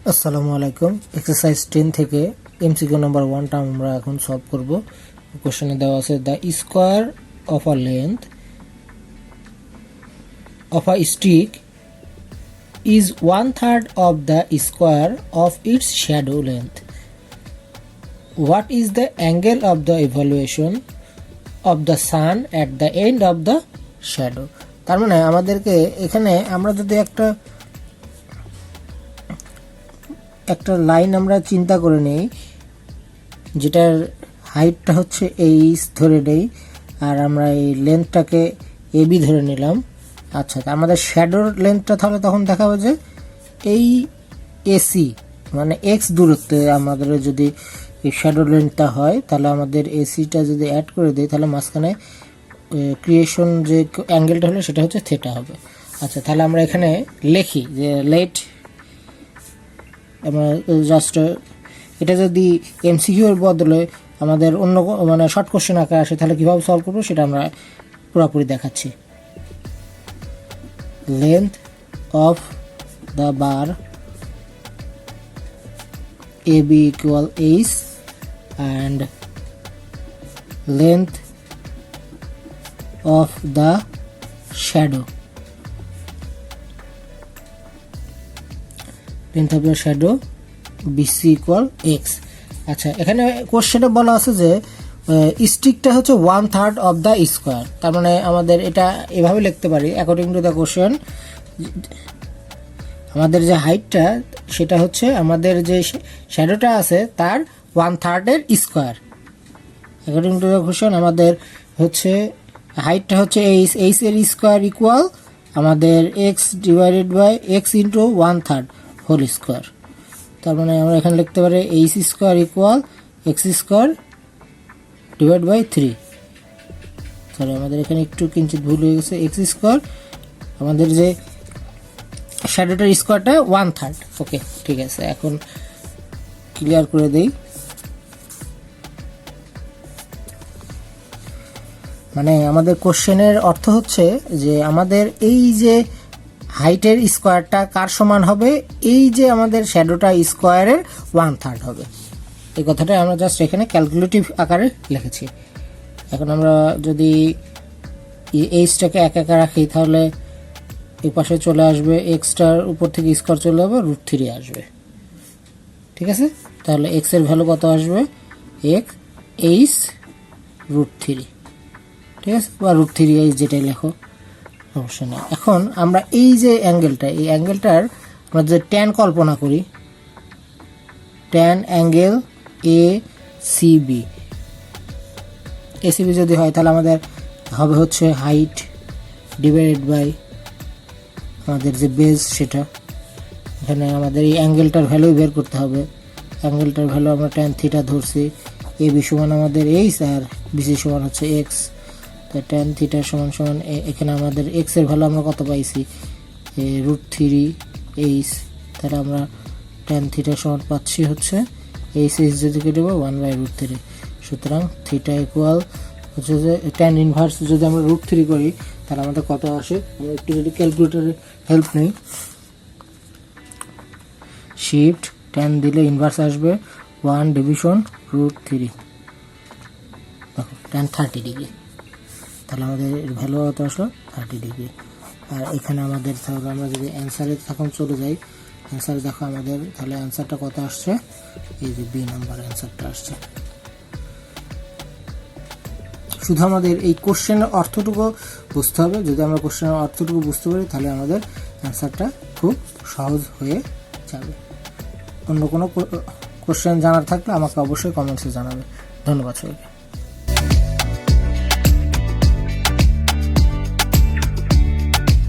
আসসালামু আলাইকুম। এক্সারসাইজ 10 থেকে এমসিকিউ নাম্বার 1টা আমরা এখন সলভ করব। কোশ্চেনে দেওয়া আছে the square of a length of a stick is 1/3 of the square of its shadow length. What is the angle of the evaluation of the sun at the end of the shadow? তার মানে আমাদেরকে এখানে আমরা যদি একটা line আমরা চিন্তা করে নেই, যেটার হাইটটা হচ্ছে এইচ ধরে নেই, আর আমরা এই লেন্থটাকে এবি ধরে নিলাম। আচ্ছা, তা আমাদের শ্যাডোর লেন্থটা তাহলে তখন দেখাবে যে এই এসি মানে এক্স দূরত্বে আমাদের যদি এই শ্যাডোর লেন্থটা হয়, তাহলে আমাদের এসিটা যদি অ্যাড করে দেয়, তাহলে মাঝখানে ক্রিয়েশন যে অ্যাঙ্গেলটা হলো সেটা হচ্ছে থেটা হবে। আচ্ছা, তাহলে আমরা এখানে লিখি যে লেট, আমরা জাস্ট এটা যদি এমসিকিউর বদলে আমাদের অন্য মানে শর্ট কোশ্চেন আকারে আসে, তাহলে কীভাবে সলভ করবো সেটা আমরা পুরোপুরি দেখাচ্ছি। length of the bar AB equal H and length of the shadow, length of the shadow BC equal X। আচ্ছা, এখানে কোশ্চেনে বলা আছে যে স্টিকটা হচ্ছে 1/3 অফ দ্য স্কোয়ার। তার মানে আমাদের এটা এভাবে লিখতে পারি, অ্যাকর্ডিং টু দ্য কোশ্চেন আমাদের যে হাইটটা সেটা হচ্ছে আমাদের যে শ্যাডোটা আছে তার 1/3 এর square. According to the question আমাদের হচ্ছে হাইটটা হচ্ছে এইচ এর স্কোয়ার ইকুয়াল আমাদের X divided by X into 1/3 whole square. তার মানে আমরা এখানে লিখতে পারি H square equal X square divide by 3। Sorry, আমাদের এখানে একটু কিঞ্চিত ভুল হয়ে গেছে। এক্স স্কোয়ার আমাদের যে শ্যাডোটার স্কোয়ারটা 1/3। ওকে, ঠিক আছে, এখন ক্লিয়ার করে দেই। মানে আমাদের কোশ্চেনের অর্থ হচ্ছে যে আমাদের এই যে হাইটের স্কোয়ারটা কার সমান হবে, এই যে আমাদের শ্যাডোটা স্কোয়ারের 1/3 হবে। এই কথাটা আমরা জাস্ট এখানে ক্যালকুলেটিভ আকারে লিখেছি। এখন আমরা যদি এইচটাকে একা রাখি, তাহলে এই পাশে চলে আসবে এক্সটার উপর থেকে স্কোয়ার চলে যাবে, √3 আসবে। ঠিক আছে, তাহলে এক্স এর ভ্যালু কত আসবে? এইচ √3। ঠিক আছে, বা √3 এইচ যেটাই লেখো, সমস্যা নেই। এখন আমরা এই যে অ্যাঙ্গেলটা, এই অ্যাঙ্গেলটার আমরা যে ট্যান কল্পনা করি, ট্যান অ্যাঙ্গেল এসিবি যদি হয়, তাহলে আমাদের হবে হচ্ছে হাইট ডিভাইডেড বাই আমাদের যে বেস, সেটা এখানে আমাদের এই অ্যাঙ্গেলটার ভ্যালু বের করতে হবে। অ্যাঙ্গেলটার ভ্যালু আমরা ট্যান থিটা ধরছি। এবি সমান আমাদের এইচ আর বিসি সমান হচ্ছে এক্স। তো ট্যান থিটা সমান এখানে আমাদের এক্স এর ভ্যালু আমরা কত পাইছি? √3 এইচ। তাহলে আমরা ট্যান থিটা সমান পাচ্ছি হচ্ছে এইচ যদি কেটে 1/√3। সুতরাং থিটা ইকুয়াল হচ্ছে যে ট্যান ইনভার্স যদি আমরা √3 করি, তাহলে আমাদের কত আসে? আমরা একটু যদি ক্যালকুলেটারের হেল্প নিই, শিফট ট্যান দিলে ইনভার্স আসবে 1 ডিভিশন √3। দেখো, ট্যান 30 ডিগ্রি। তাহলে আমাদের ভ্যালু কত আসলো? 30 ডিগ্রি। আর এখানে আমাদের তাহলে আমরা যদি অ্যান্সারে তখন চলে যাই, অ্যান্সারে দেখো আমাদের তাহলে অ্যান্সারটা কত আসছে? এই যে বি নাম্বার অ্যান্সারটা আসছে। শুধু আমাদের এই কোশ্চেনের অর্থটুকু বুঝতে হবে। যদি আমরা কোশ্চেনের অর্থটুকু বুঝতে পারি, তাহলে আমাদের অ্যান্সারটা খুব সহজ হয়ে যাবে। অন্য কোনো কোশ্চেন জানার থাকলে আমাকে অবশ্যই কমেন্টসে জানাবে। ধন্যবাদ সবাইকে।